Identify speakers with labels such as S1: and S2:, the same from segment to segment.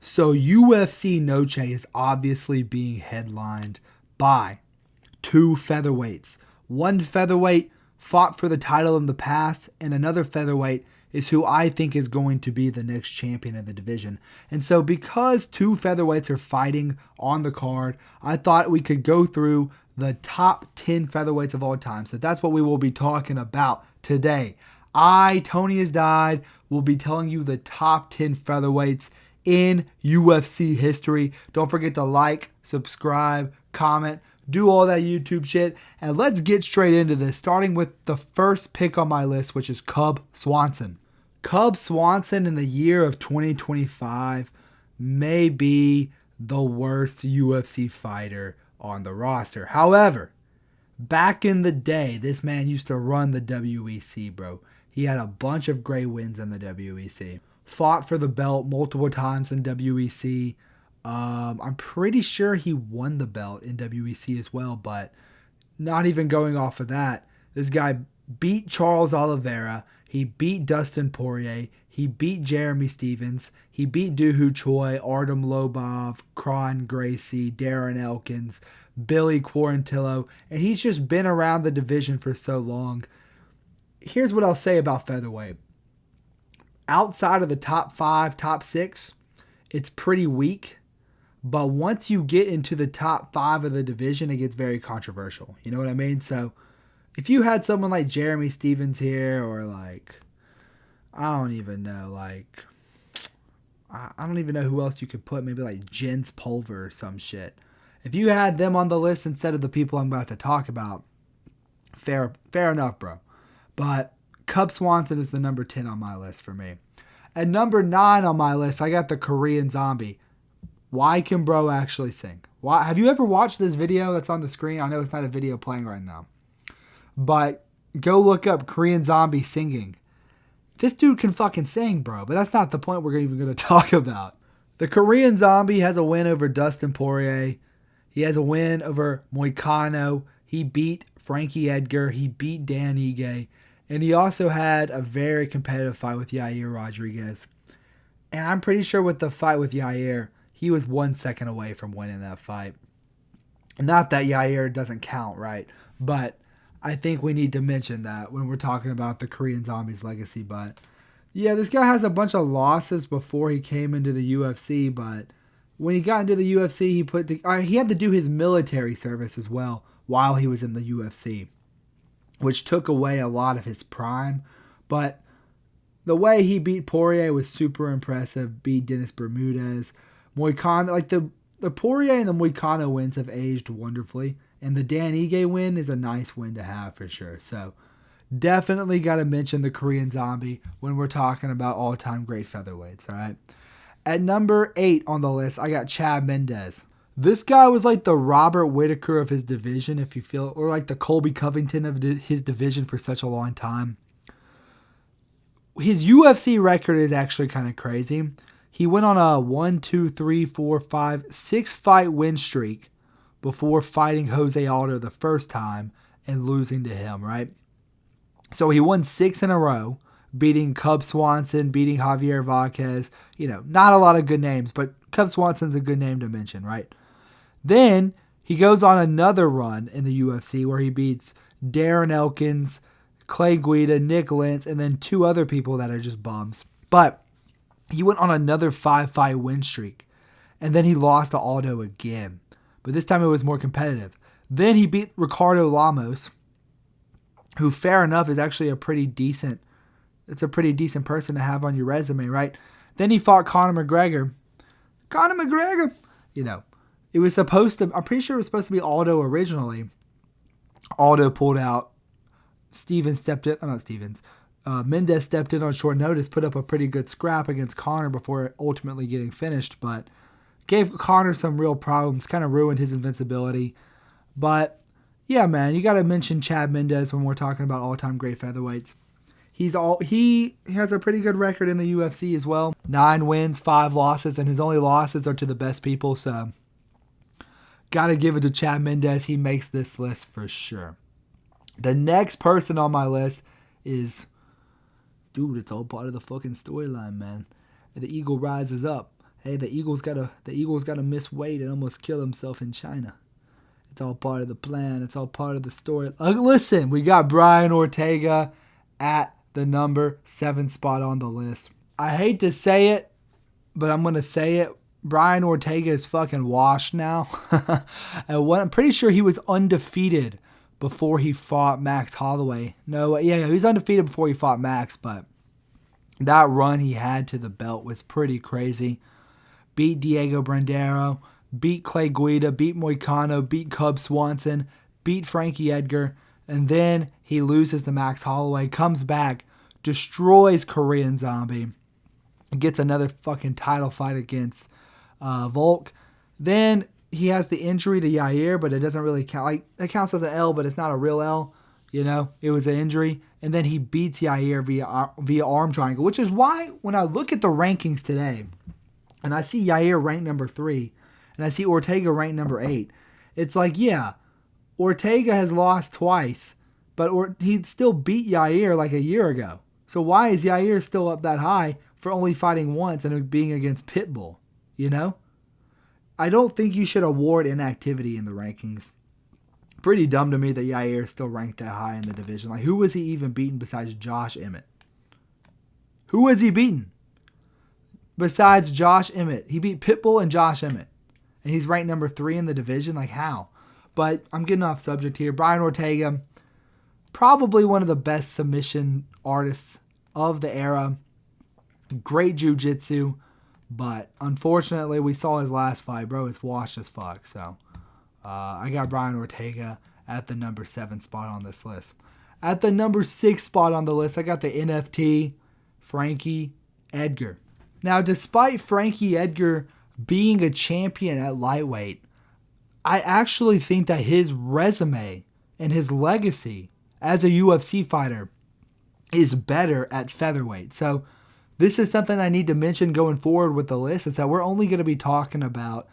S1: So UFC Noche is obviously being headlined by two featherweights. One featherweight fought for the title in the past, and another featherweight is who I think is going to be the next champion of the division. And so because two featherweights are fighting on the card, I thought we could go through the top 10 featherweights of all time. So that's what we will be talking about today. Tony Has Died, will be telling you the top 10 featherweights in UFC history. Don't forget to like, subscribe, comment, do all that YouTube shit. And let's get straight into this, starting with the first pick on my list, which is Cub Swanson. Cub Swanson in the year of 2025 may be the worst UFC fighter on the roster. However, back in the day, this man used to run the WEC, bro. He had a bunch of great wins in the WEC. Fought for the belt multiple times in WEC. I'm pretty sure he won the belt in WEC as well, but not even going off of that. This guy beat Charles Oliveira. He beat Dustin Poirier. He beat Jeremy Stevens. He beat Doohoo Choi, Artem Lobov, Kron Gracie, Darren Elkins, Billy Quarantillo, and he's just been around the division for so long. Here's what I'll say about featherweight. Outside of the top 5, top 6, it's pretty weak. But once you get into the top 5 of the division, it gets very controversial. You know what I mean? So if you had someone like Jeremy Stevens here, or like, I don't even know, like, I don't even know who else you could put, maybe like Jens Pulver or some shit. If you had them on the list instead of the people I'm about to talk about, fair enough, bro. But Cub Swanson is the number 10 on my list for me. At number 9 on my list, I got the Korean Zombie. Why can bro actually sing? Why? Have you ever watched this video that's on the screen? I know it's not a video playing right now. But go look up Korean Zombie singing. This dude can fucking sing, bro. But that's not the point we're even going to talk about. The Korean Zombie has a win over Dustin Poirier. He has a win over Moicano. He beat Frankie Edgar. He beat Dan Ige. And he also had a very competitive fight with Yair Rodriguez. And I'm pretty sure with the fight with Yair, he was 1 second away from winning that fight. Not that Yair doesn't count, right? But I think we need to mention that when we're talking about the Korean Zombie's legacy. But yeah, this guy has a bunch of losses before he came into the UFC. But when he got into the UFC, he had to do his military service as well while he was in the UFC, which took away a lot of his prime. But the way he beat Poirier was super impressive. Beat Dennis Bermudez. Moicano, like the Poirier and the Moicano wins have aged wonderfully. And the Dan Ige win is a nice win to have for sure. So definitely got to mention the Korean Zombie when we're talking about all-time great featherweights, all right? At number 8 on the list, I got Chad Mendes. This guy was like the Robert Whittaker of his division, if you feel, or like the Colby Covington of his division for such a long time. His UFC record is actually kind of crazy. He went on a 6-fight win streak before fighting Jose Aldo the first time and losing to him, right? So he won 6 in a row, beating Cub Swanson, beating Javier Vazquez. You know, not a lot of good names, but Cub Swanson's a good name to mention, right? Then he goes on another run in the UFC where he beats Darren Elkins, Clay Guida, Nick Lentz, and then 2 other people that are just bums. But he went on another 5-fight win streak, and then he lost to Aldo again. But this time it was more competitive. Then he beat Ricardo Lamos, who, fair enough, is actually a pretty decent person to have on your resume, right? Then he fought Conor McGregor. You know, it was supposed to, I'm pretty sure it was supposed to be Aldo originally. Aldo pulled out. Mendes stepped in on short notice, put up a pretty good scrap against Conor before ultimately getting finished, but gave Conor some real problems, kind of ruined his invincibility. But yeah, man, you got to mention Chad Mendes when we're talking about all-time great featherweights. He has a pretty good record in the UFC as well. 9 wins, 5 losses, and his only losses are to the best people, so got to give it to Chad Mendes. He makes this list for sure. The next person on my list is, dude, it's all part of the fucking storyline, man. The Eagle rises up. Hey, the Eagles gotta miss weight and almost kill himself in China. It's all part of the plan. It's all part of the story. Listen, we got Brian Ortega at the number 7 spot on the list. I hate to say it, but I'm gonna say it. Brian Ortega is fucking washed now. And I'm pretty sure he was undefeated before he fought Max Holloway. No, yeah, he was undefeated before he fought Max, but that run he had to the belt was pretty crazy. Beat Diego Brandero, beat Clay Guida, beat Moicano, beat Cub Swanson, beat Frankie Edgar, and then he loses to Max Holloway, comes back, destroys Korean Zombie, gets another fucking title fight against Volk. Then he has the injury to Yair, but it doesn't really count. Like, it counts as an L, but it's not a real L. You know, it was an injury. And then he beats Yair via arm triangle, which is why when I look at the rankings today, and I see Yair ranked number 3, and I see Ortega ranked number 8, it's like, yeah, Ortega has lost twice, but he still beat Yair like a year ago. So why is Yair still up that high for only fighting once and being against Pitbull? You know? I don't think you should award inactivity in the rankings. Pretty dumb to me that Yair is still ranked that high in the division. Like, who was he even beaten besides Josh Emmett? Who was he beaten? Besides Josh Emmett. He beat Pitbull and Josh Emmett. And he's ranked number 3 in the division? Like, how? But I'm getting off subject here. Brian Ortega, probably one of the best submission artists of the era. Great jiu-jitsu. But unfortunately, we saw his last fight. Bro, it's washed as fuck. So I got Brian Ortega at the number 7 spot on this list. At the number 6 spot on the list, I got the NFT, Frankie Edgar. Now, despite Frankie Edgar being a champion at lightweight, I actually think that his resume and his legacy as a UFC fighter is better at featherweight. So this is something I need to mention going forward with the list, is that we're only going to be talking about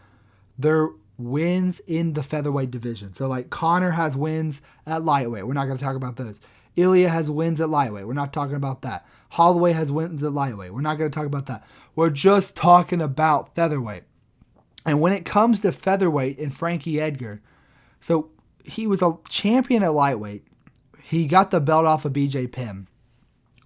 S1: their wins in the featherweight division. So like Conor has wins at lightweight. We're not going to talk about those. Ilia has wins at lightweight. We're not talking about that. Holloway has wins at lightweight. We're not going to talk about that. We're just talking about featherweight. And when it comes to featherweight and Frankie Edgar, so he was a champion at lightweight. He got the belt off of BJ Penn.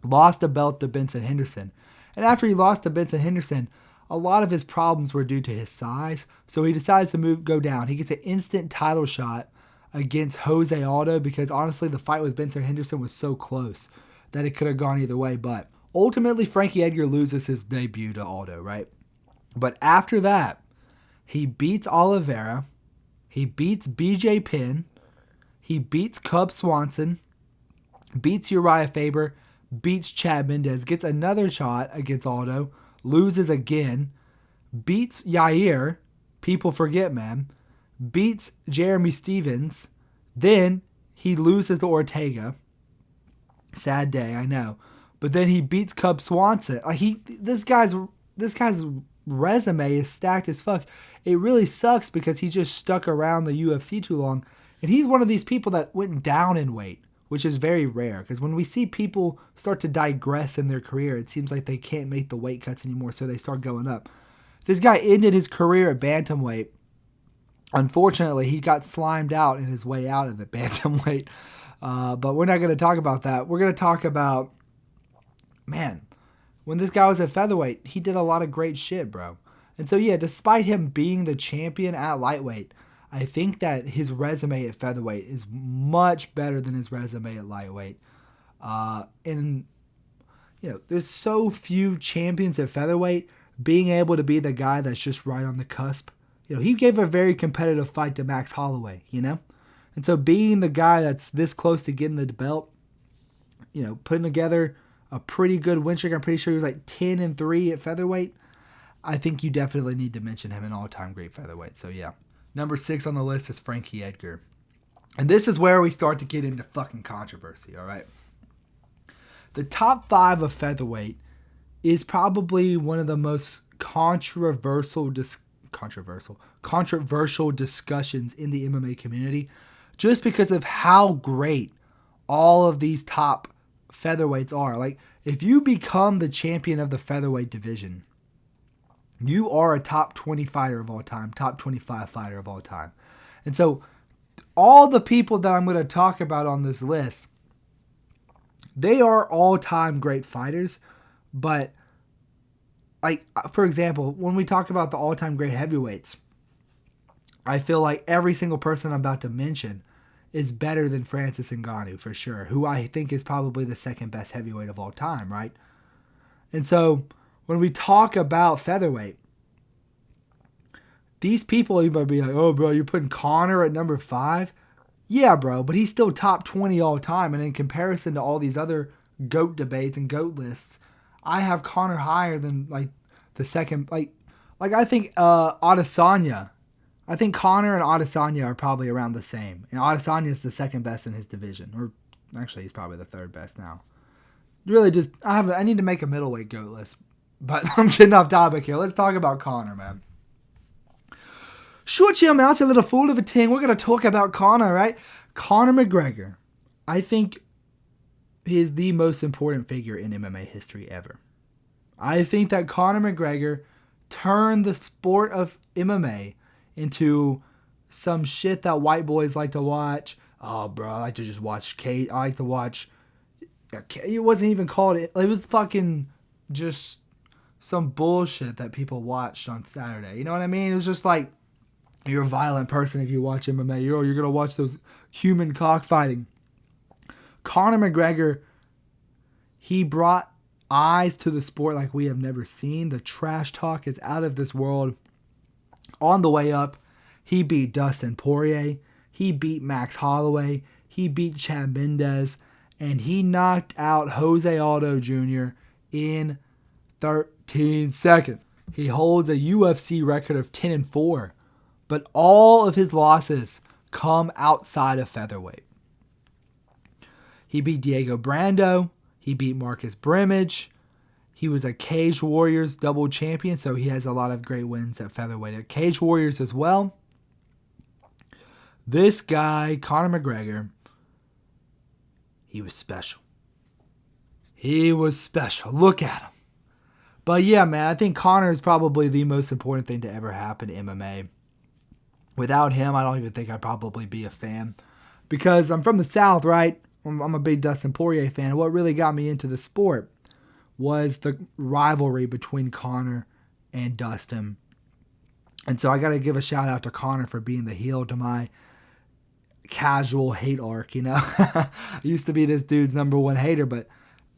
S1: Lost the belt to Benson Henderson. And after he lost to Benson Henderson, a lot of his problems were due to his size. So he decides to go down. He gets an instant title shot against Jose Aldo because honestly the fight with Benson Henderson was so close that it could have gone either way. But ultimately Frankie Edgar loses his debut to Aldo, right? But after that, he beats Oliveira. He beats BJ Penn. He beats Cub Swanson. Beats Uriah Faber. Beats Chad Mendez, gets another shot against Aldo, loses again, beats Yair, people forget, man, beats Jeremy Stevens, then he loses to Ortega. Sad day, I know. But then he beats Cub Swanson. Like this guy's resume is stacked as fuck. It really sucks because he just stuck around the UFC too long. And he's one of these people that went down in weight, which is very rare, because when we see people start to digress in their career, it seems like they can't make the weight cuts anymore, so they start going up. This guy ended his career at bantamweight. Unfortunately, he got slimed out in his way out of the bantamweight, but we're not going to talk about that. We're going to talk about, man, when this guy was at featherweight, he did a lot of great shit, bro. And so, yeah, despite him being the champion at lightweight, I think that his resume at featherweight is much better than his resume at lightweight. And, you know, there's so few champions at featherweight, being able to be the guy that's just right on the cusp. You know, he gave a very competitive fight to Max Holloway, you know? And so being the guy that's this close to getting the belt, you know, putting together a pretty good win streak. I'm pretty sure he was like 10-3 at featherweight. I think you definitely need to mention him, an all-time great featherweight. So, yeah. Number 6 on the list is Frankie Edgar. And this is where we start to get into fucking controversy, all right? The top 5 of featherweight is probably one of the most controversial discussions in the MMA community, just because of how great all of these top featherweights are. Like, if you become the champion of the featherweight division, You are a top 20 fighter of all time, top 25 fighter of all time. And so all the people that I'm going to talk about on this list, they are all-time great fighters, but like, for example, when we talk about the all-time great heavyweights, I feel like every single person I'm about to mention is better than Francis Ngannou for sure, who I think is probably the second best heavyweight of all time, right? And so when we talk about featherweight, these people, you might be like, oh, bro, you're putting Conor at number 5? Yeah, bro, but he's still top 20 all time. And in comparison to all these other GOAT debates and GOAT lists, I have Conor higher than like the second. Like I think Adesanya. I think Conor and Adesanya are probably around the same. And Adesanya is the second best in his division, or actually he's probably the third best now. Really, just I need to make a middleweight GOAT list, but I'm getting off topic here. Let's talk about Conor, man. Short chill, man. It's a little fool of a ting. We're gonna talk about Conor, right? Conor McGregor. I think he is the most important figure in MMA history ever. I think that Conor McGregor turned the sport of MMA into some shit that white boys like to watch. Oh, bro, I like to just watch Kate. I like to watch. It wasn't even called. It was fucking just some bullshit that people watched on Saturday. You know what I mean? It was just like, you're a violent person if you watch MMA. You're going to watch those human cockfighting. Conor McGregor, he brought eyes to the sport like we have never seen. The trash talk is out of this world. On the way up, he beat Dustin Poirier. He beat Max Holloway. He beat Chad Mendes. And he knocked out Jose Aldo Jr. in 13 seconds. He holds a UFC record of 10-4. But all of his losses come outside of featherweight. He beat Diego Brando. He beat Marcus Brimage. He was a Cage Warriors double champion, so he has a lot of great wins at featherweight. At Cage Warriors as well. This guy, Conor McGregor, he was special. He was special. Look at him. But yeah, man, I think Conor is probably the most important thing to ever happen to MMA. Without him, I don't even think I'd probably be a fan. Because I'm from the South, right? I'm a big Dustin Poirier fan. What really got me into the sport was the rivalry between Conor and Dustin. And so I got to give a shout out to Conor for being the heel to my casual hate arc, you know? I used to be this dude's number one hater, but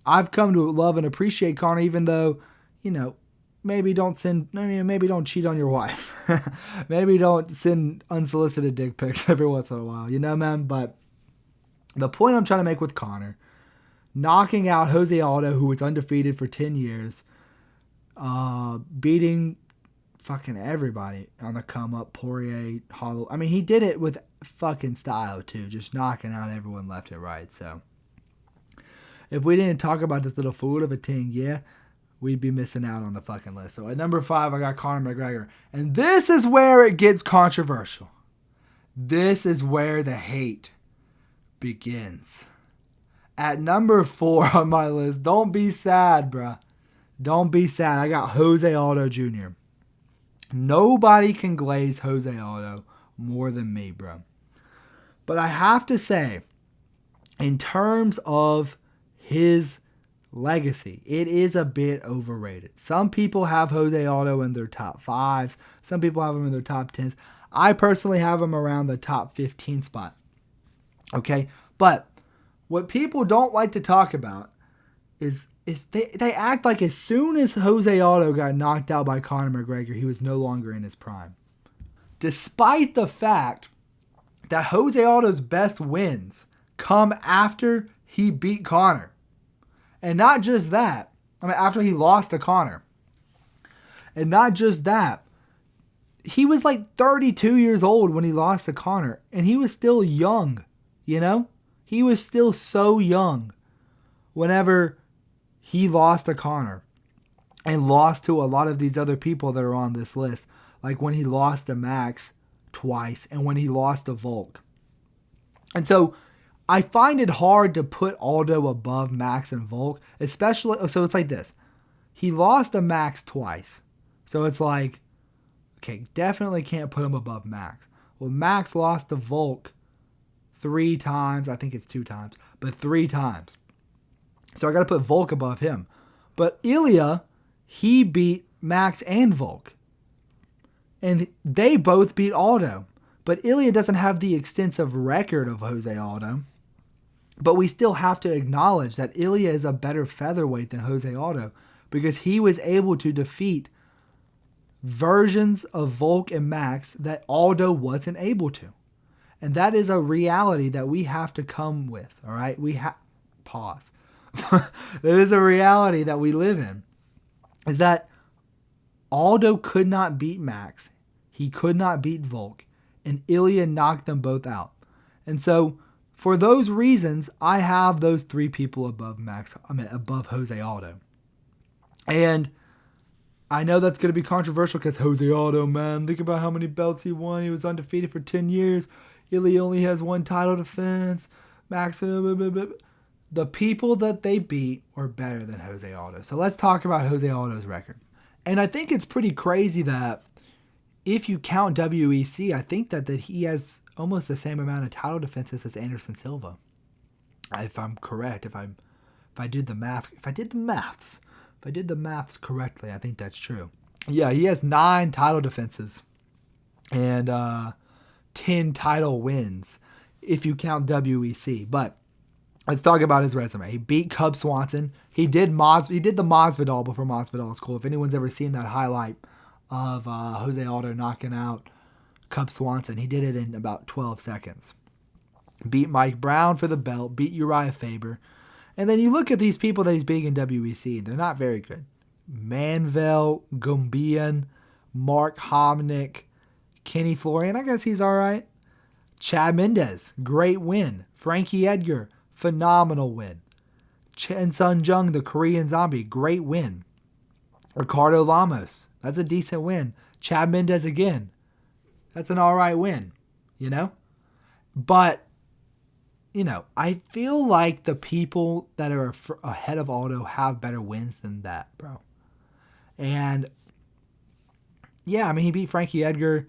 S1: I've come to love and appreciate Conor, even though, you know, maybe don't cheat on your wife. Maybe don't send unsolicited dick pics every once in a while, you know, man? But the point I'm trying to make with Conor, knocking out Jose Aldo, who was undefeated for 10 years, beating fucking everybody on the come up, Poirier, Holloway. I mean, he did it with fucking style too, just knocking out everyone left and right. So if we didn't talk about this little fool of a ting, yeah, we'd be missing out on the fucking list. So at number 5, I got Conor McGregor. And this is where it gets controversial. This is where the hate begins. At number 4 on my list, don't be sad, bruh. Don't be sad. I got Jose Aldo Jr. Nobody can glaze Jose Aldo more than me, bro. But I have to say, in terms of his legacy, it is a bit overrated. Some people have Jose Aldo in their top 5s. Some people have him in their top 10s. I personally have him around the top 15 spot. Okay? But what people don't like to talk about is they act like as soon as Jose Aldo got knocked out by Conor McGregor, he was no longer in his prime. Despite the fact that Jose Aldo's best wins come after he beat Conor. And not just that. I mean, after he lost to Conor. And not just that. He was like 32 years old when he lost to Conor. And he was still young. You know? He was still so young whenever he lost to Conor. And lost to a lot of these other people that are on this list. Like when he lost to Max twice. And when he lost to Volk. And so I find it hard to put Aldo above Max and Volk, especially, so it's like this. He lost to Max twice. So it's like, okay, definitely can't put him above Max. Well, Max lost to Volk 3 times. I think it's 2 times, but 3 times. So I got to put Volk above him. But Ilia, he beat Max and Volk. And they both beat Aldo. But Ilia doesn't have the extensive record of Jose Aldo. But we still have to acknowledge that Ilia is a better featherweight than Jose Aldo because he was able to defeat versions of Volk and Max that Aldo wasn't able to. And that is a reality that we have to come with, all right? Pause. That is a reality that we live in, is that Aldo could not beat Max. He could not beat Volk. And Ilia knocked them both out. And so, for those reasons, I have those 3 people above above Jose Aldo. And I know that's going to be controversial because Jose Aldo, man, think about how many belts he won. He was undefeated for 10 years. Ilia only has 1 title defense. Max, the people that they beat were better than Jose Aldo. So let's talk about Jose Aldo's record. And I think it's pretty crazy that if you count WEC, I think that he has almost the same amount of title defenses as Anderson Silva. If I'm correct, if I did the maths correctly, I think that's true. Yeah, he has 9 title defenses and 10 title wins if you count WEC. But let's talk about his resume. He beat Cub Swanson. He did the Masvidal before Masvidal was cool. If anyone's ever seen that highlight of Jose Aldo knocking out Cub Swanson, he did it in about 12 seconds. Beat Mike Brown for the belt, beat Uriah Faber. And then you look at these people that he's beating in WEC, they're not very good. Manvel, Gumbian, Mark Homnick, Kenny Florian, I guess he's all right. Chad Mendez, great win. Frankie Edgar, phenomenal win. Chen Sun Jung, the Korean Zombie, great win. Ricardo Lamos, that's a decent win. Chad Mendez again, that's an all right win, But, I feel like the people that are ahead of Aldo have better wins than that, bro. And, yeah, he beat Frankie Edgar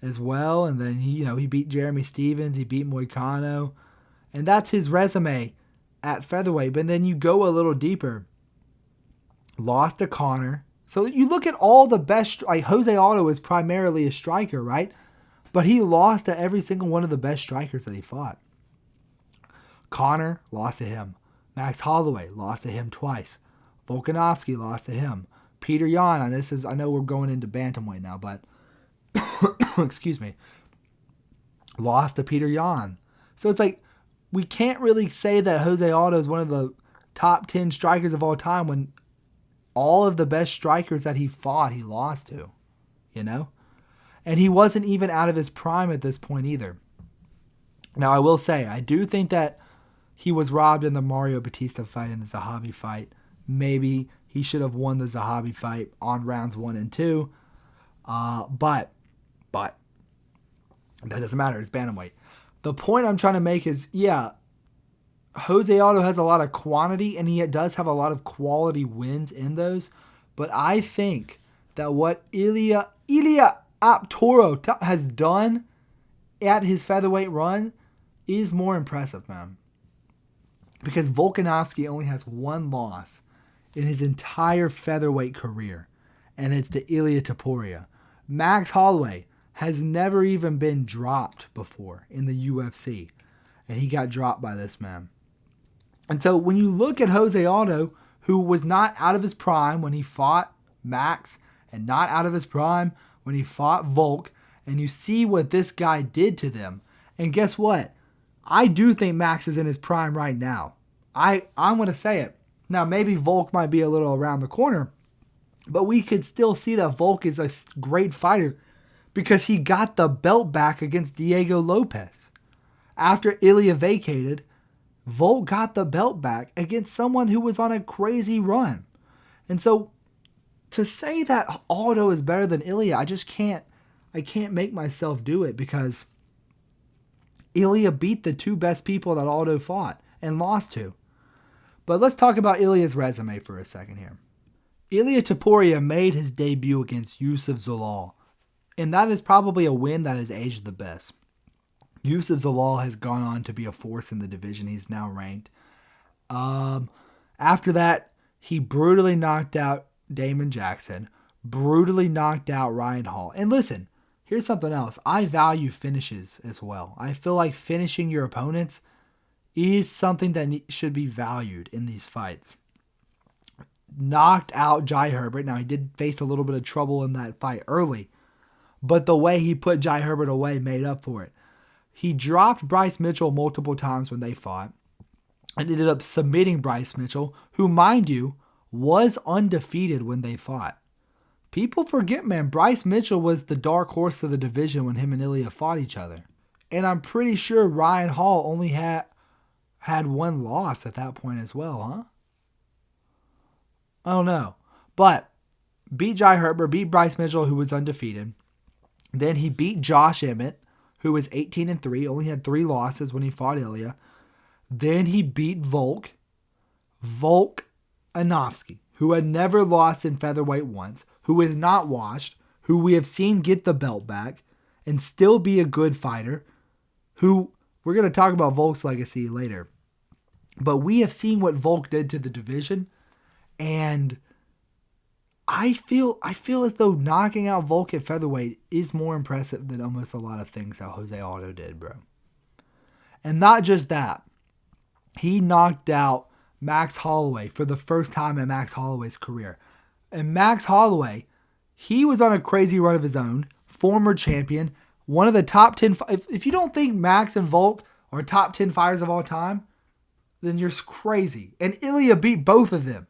S1: as well. And then, he beat Jeremy Stevens. He beat Moicano. And that's his resume at featherweight. But then you go a little deeper. Lost to Conor. So you look at all the best, like Jose Aldo is primarily a striker, right? But he lost to every single one of the best strikers that he fought. Conor lost to him. Max Holloway lost to him twice. Volkanovski lost to him. Peter Yan, and I know we're going into bantamweight now, but excuse me, lost to Peter Yan. So it's like we can't really say that Jose Aldo is one of the top 10 strikers of all time when all of the best strikers that he fought, he lost to, And he wasn't even out of his prime at this point either. Now, I will say, I do think that he was robbed in the Mario Batista fight and the Zahabi fight. Maybe he should have won the Zahabi fight on rounds 1 and 2. But that doesn't matter. It's bantamweight. The point I'm trying to make is, yeah, Jose Aldo has a lot of quantity and he does have a lot of quality wins in those. But I think that what Ilia Topuria has done at his featherweight run is more impressive, man. Because Volkanovski only has 1 loss in his entire featherweight career, and it's to Ilia Topuria. Max Holloway has never even been dropped before in the UFC, and he got dropped by this man. And so when you look at Jose Aldo, who was not out of his prime when he fought Max, and not out of his prime when he fought Volk, and you see what this guy did to them, and guess what? I do think Max is in his prime right now. I'm going to say it. Now, maybe Volk might be a little around the corner, but we could still see that Volk is a great fighter because he got the belt back against Diego Lopez. After Ilia vacated, Volk got the belt back against someone who was on a crazy run. And so to say that Aldo is better than Ilia, I can't make myself do it because Ilia beat the 2 best people that Aldo fought and lost to. But let's talk about Ilia's resume for a second here. Ilia Topuria made his debut against Yusuf Zalal, and that is probably a win that has aged the best. Yusuf Zalal has gone on to be a force in the division. He's now ranked. After that, he brutally knocked out Damon Jackson, brutally knocked out Ryan Hall. And listen, here's something else. I value finishes as well. I feel like finishing your opponents is something that should be valued in these fights. Knocked out Jai Herbert. Now, he did face a little bit of trouble in that fight early, but the way he put Jai Herbert away made up for it. He dropped Bryce Mitchell multiple times when they fought and ended up submitting Bryce Mitchell, who, mind you, was undefeated when they fought. People forget, man, Bryce Mitchell was the dark horse of the division when him and Ilia fought each other. And I'm pretty sure Ryan Hall only had one loss at that point as well, huh? I don't know. But beat Jai Herbert, beat Bryce Mitchell, who was undefeated. Then he beat Josh Emmett, who was 18-3, only had 3 losses when he fought Ilia. Then he beat Volkanovski, who had never lost in featherweight once, who is not washed, who we have seen get the belt back and still be a good fighter, who we're going to talk about Volk's legacy later. But we have seen what Volk did to the division, and I feel as though knocking out Volk at featherweight is more impressive than almost a lot of things that Jose Aldo did, bro. And not just that. He knocked out Max Holloway for the first time in Max Holloway's career. And Max Holloway, he was on a crazy run of his own, former champion, one of the top 10. If you don't think Max and Volk are top 10 fighters of all time, then you're crazy. And Ilia beat both of them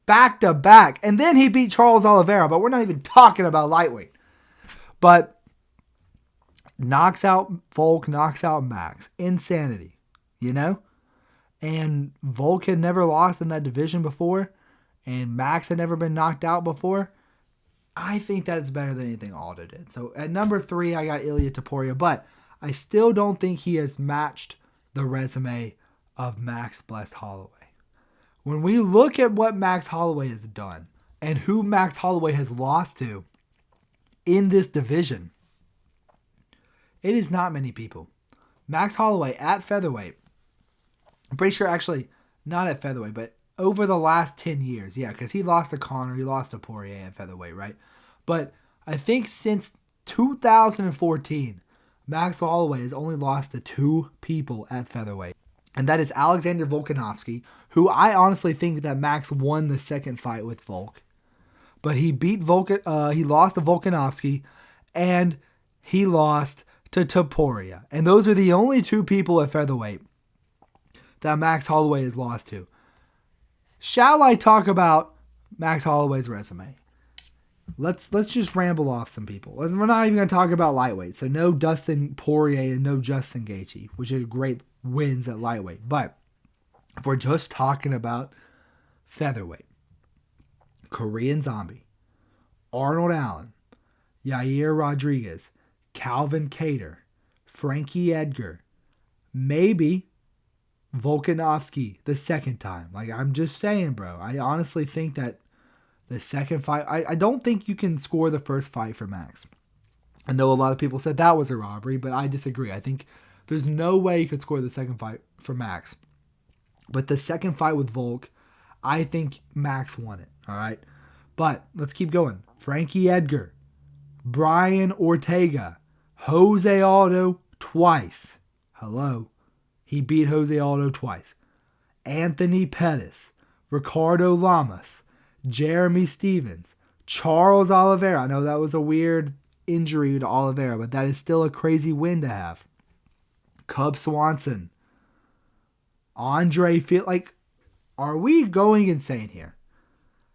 S1: back to back. And then he beat Charles Oliveira, but we're not even talking about lightweight. But knocks out Volk, knocks out Max. Insanity, you know? And Volk had never lost in that division before, and Max had never been knocked out before. I think that it's better than anything Aldo did. So at number 3, I got Ilia Topuria, but I still don't think he has matched the resume of Max Blessed Holloway. When we look at what Max Holloway has done and who Max Holloway has lost to in this division, it is not many people. Max Holloway at featherweight, I'm pretty sure actually not at featherweight, but over the last 10 years. Yeah, because he lost to Conor, he lost to Poirier at featherweight, right? But I think since 2014, Max Holloway has only lost to 2 people at featherweight. And that is Alexander Volkanovski, who I honestly think that Max won the second fight with Volk. But he beat he lost to Volkanovski, and he lost to Topuria. And those are the only 2 people at featherweight that Max Holloway has lost to. Shall I talk about Max Holloway's resume? Let's just ramble off some people. We're not even going to talk about lightweight. So no Dustin Poirier and no Justin Gaethje, which are great wins at lightweight. But if we're just talking about featherweight, Korean Zombie, Arnold Allen, Yair Rodriguez, Calvin Kattar, Frankie Edgar, maybe Volkanovski the second time. Like, I'm just saying, bro. I honestly think that the second fight, I don't think you can score the first fight for Max. I know a lot of people said that was a robbery, but I disagree. I think there's no way you could score the second fight for Max. But the second fight with Volk, I think Max won it. All right. But let's keep going. Frankie Edgar, Brian Ortega, Jose Aldo twice. Hello. He beat Jose Aldo twice. Anthony Pettis, Ricardo Lamas, Jeremy Stevens, Charles Oliveira. I know that was a weird injury to Oliveira, but that is still a crazy win to have. Cub Swanson, Andre Field. Like, are we going insane here?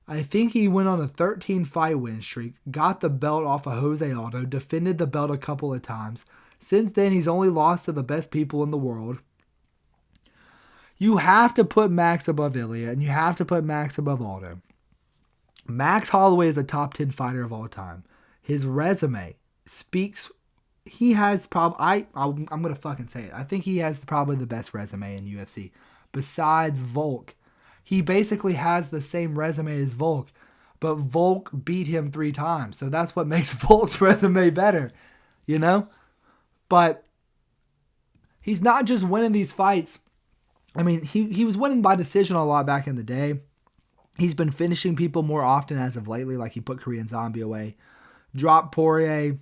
S1: I think he went on a 13-fight win streak, got the belt off of Jose Aldo, defended the belt a couple of times. Since then, he's only lost to the best people in the world. You have to put Max above Ilia, and you have to put Max above Aldo. Max Holloway is a top 10 fighter of all time. His resume speaks. He has I'm going to fucking say it. I think he has probably the best resume in UFC. Besides Volk. He basically has the same resume as Volk. but Volk beat him 3 times. So that's what makes Volk's resume better, you know? But he's not just winning these fights. I mean, he was winning by decision a lot back in the day. He's been finishing people more often as of lately, like he put Korean Zombie away. Dropped Poirier.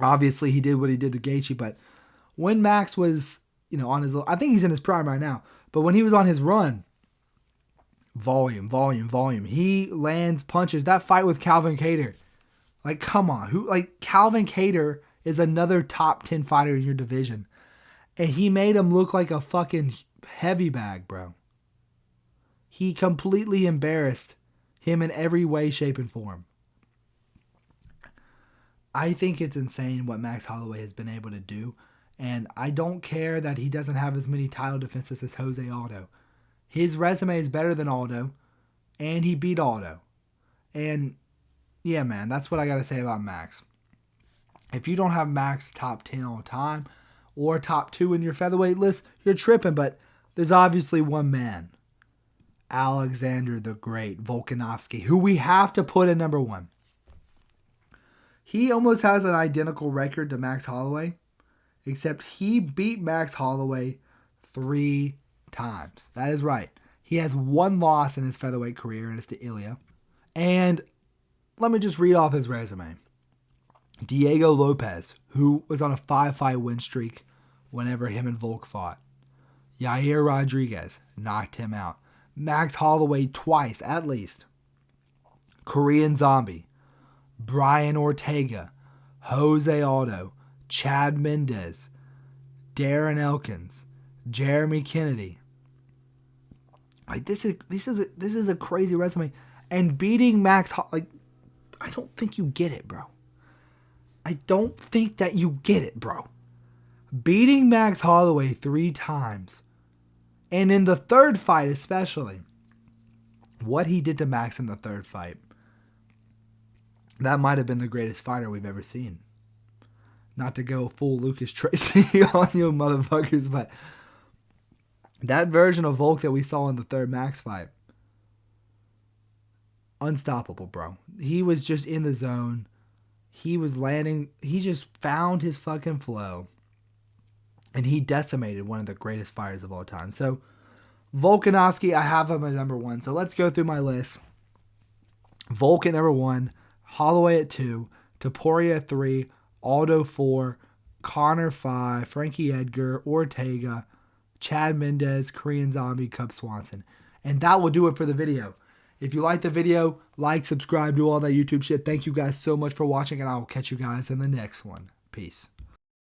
S1: Obviously, he did what he did to Gaethje, but when Max was, on his, I think he's in his prime right now, but when he was on his run, volume. He lands punches. That fight with Calvin Kattar, like, come on, Calvin Kattar is another top 10 fighter in your division, and he made him look like a fucking heavy bag, bro. He completely embarrassed him in every way, shape, and form. I think it's insane what Max Holloway has been able to do. And I don't care that he doesn't have as many title defenses as Jose Aldo. His resume is better than Aldo. And he beat Aldo. And yeah, man, that's what I got to say about Max. If you don't have Max top 10 all time or top 2 in your featherweight list, you're tripping. But there's obviously one man. Alexander the Great, Volkanovski, who we have to put in number 1. He almost has an identical record to Max Holloway, except he beat Max Holloway 3 times. That is right. He has 1 loss in his featherweight career, and it's to Ilia. And let me just read off his resume. Diego Lopez, who was on a 5-fight win streak whenever him and Volk fought. Yair Rodriguez knocked him out. Max Holloway twice, at least. Korean Zombie. Brian Ortega. Jose Aldo. Chad Mendez. Darren Elkins. Jeremy Kennedy. Like, this is a crazy resume. And beating Max, I don't think you get it, bro. I don't think that you get it, bro. Beating Max Holloway 3 times. And in the 3rd fight especially, what he did to Max in the 3rd fight, that might have been the greatest fighter we've ever seen. Not to go full Lucas Tracy on you motherfuckers, but that version of Volk that we saw in the 3rd Max fight, unstoppable, bro. He was just in the zone. He was landing. He just found his fucking flow. And he decimated one of the greatest fighters of all time. So, Volkanovski, I have him at number 1. So, let's go through my list. Volk at number 1. Holloway at 2. Topuria at 3. Aldo 4. Conor 5. Frankie Edgar. Ortega. Chad Mendez. Korean Zombie. Cub Swanson. And that will do it for the video. If you like the video, like, subscribe, do all that YouTube shit. Thank you guys so much for watching, and I will catch you guys in the next one. Peace.